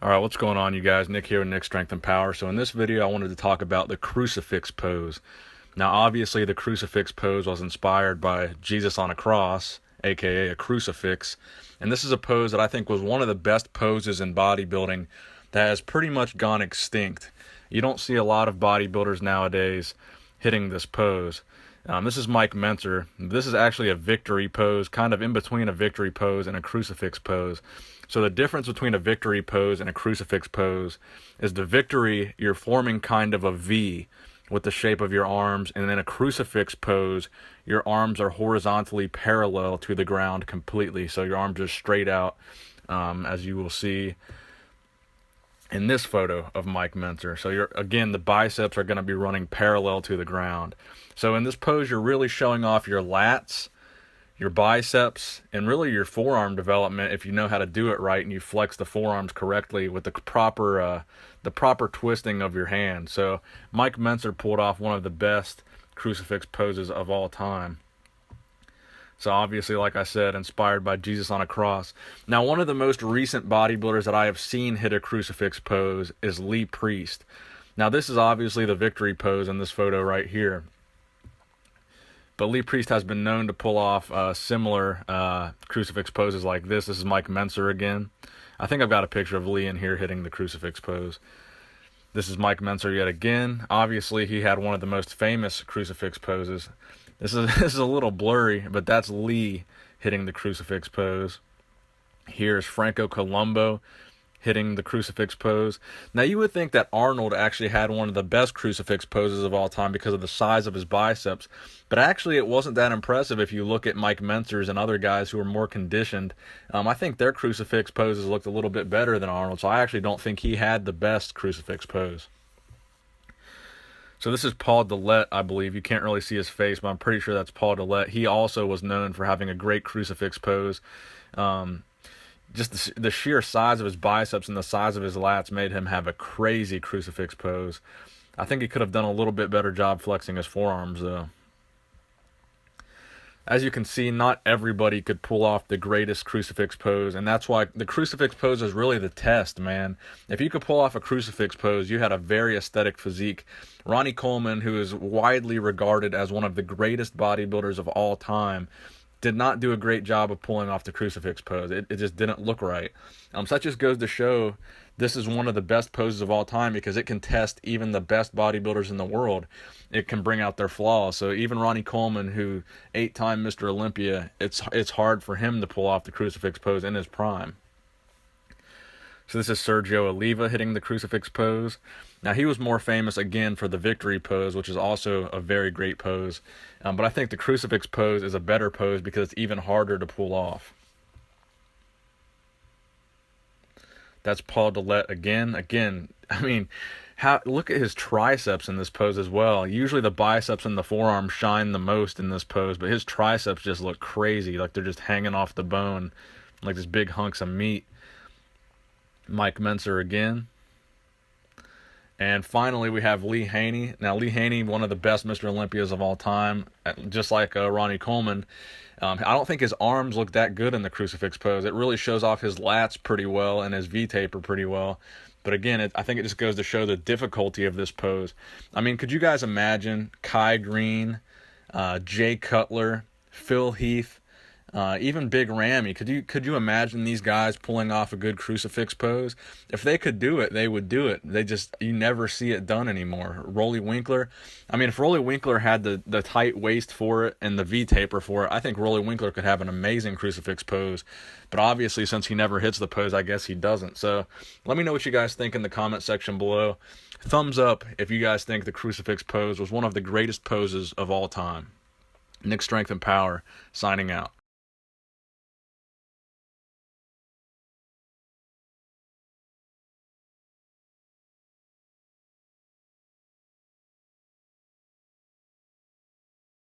Alright, what's going on, you guys? Nick here with Nick Strength and Power. So in this video, I wanted to talk about the Crucifix Pose. Now, obviously, the Crucifix Pose was inspired by Jesus on a cross, aka a crucifix. And this is a pose that I think was one of the best poses in bodybuilding that has pretty much gone extinct. You don't see a lot of bodybuilders nowadays hitting this pose. This is Mike Mentzer. This is actually a victory pose, kind of in between a victory pose and a crucifix pose. So the difference between a victory pose and a crucifix pose is the victory, you're forming kind of a V with the shape of your arms, and in a crucifix pose, your arms are horizontally parallel to the ground completely. So your arms are straight out, as you will see in this photo of Mike Mentzer. So again, the biceps are going to be running parallel to the ground. So in this pose, you're really showing off your lats, your biceps, and really your forearm development if you know how to do it right and you flex the forearms correctly with the proper twisting of your hand. So Mike Mentzer pulled off one of the best crucifix poses of all time. So obviously, like I said, inspired by Jesus on a cross. Now, one of the most recent bodybuilders that I have seen hit a crucifix pose is Lee Priest. Now, this is obviously the victory pose in this photo right here. But Lee Priest has been known to pull off similar crucifix poses like this. This is Mike Mentzer again. I think I've got a picture of Lee in here hitting the crucifix pose. This is Mike Mentzer yet again. Obviously, he had one of the most famous crucifix poses. This is a little blurry, but that's Lee hitting the crucifix pose. Here's Franco Columbu hitting the crucifix pose. Now, you would think that Arnold actually had one of the best crucifix poses of all time because of the size of his biceps, but actually it wasn't that impressive if you look at Mike Mentzer's and other guys who are more conditioned. I think their crucifix poses looked a little bit better than Arnold, so I actually don't think he had the best crucifix pose. So this is Paul Dillette, I believe. You can't really see his face, but I'm pretty sure that's Paul Dillette. He also was known for having a great crucifix pose. Just the sheer size of his biceps and the size of his lats made him have a crazy crucifix pose. I think he could have done a little bit better job flexing his forearms, though. As you can see, not everybody could pull off the greatest crucifix pose, and that's why the crucifix pose is really the test, man. If you could pull off a crucifix pose, you had a very aesthetic physique. Ronnie Coleman, who is widely regarded as one of the greatest bodybuilders of all time, did not do a great job of pulling off the crucifix pose. It just didn't look right. So that just goes to show this is one of the best poses of all time because it can test even the best bodybuilders in the world. It can bring out their flaws. So even Ronnie Coleman, who 8-time Mr. Olympia, it's hard for him to pull off the crucifix pose in his prime. So this is Sergio Oliva hitting the crucifix pose. Now, he was more famous, again, for the victory pose, which is also a very great pose. But I think the crucifix pose is a better pose because it's even harder to pull off. That's Paul Dillette again. I mean, look at his triceps in this pose as well. Usually the biceps and the forearm shine the most in this pose, but his triceps just look crazy, like they're just hanging off the bone, like this big hunks of meat. Mike Mentzer again. And finally, we have Lee Haney. Now, Lee Haney, one of the best Mr. Olympias of all time, just like Ronnie Coleman. I don't think his arms look that good in the crucifix pose. It really shows off his lats pretty well and his V-taper pretty well. But again, I think it just goes to show the difficulty of this pose. I mean, could you guys imagine Kai Green, Jay Cutler, Phil Heath, even Big Ramy? Could you imagine these guys pulling off a good crucifix pose? If they could do it, they would do it. You never see it done anymore. Rolly Winkler, I mean, if Rolly Winkler had the tight waist for it and the V-taper for it, I think Rolly Winkler could have an amazing crucifix pose. But obviously, since he never hits the pose, I guess he doesn't. So let me know what you guys think in the comment section below. Thumbs up if you guys think the crucifix pose was one of the greatest poses of all time. Nick Strength and Power, signing out.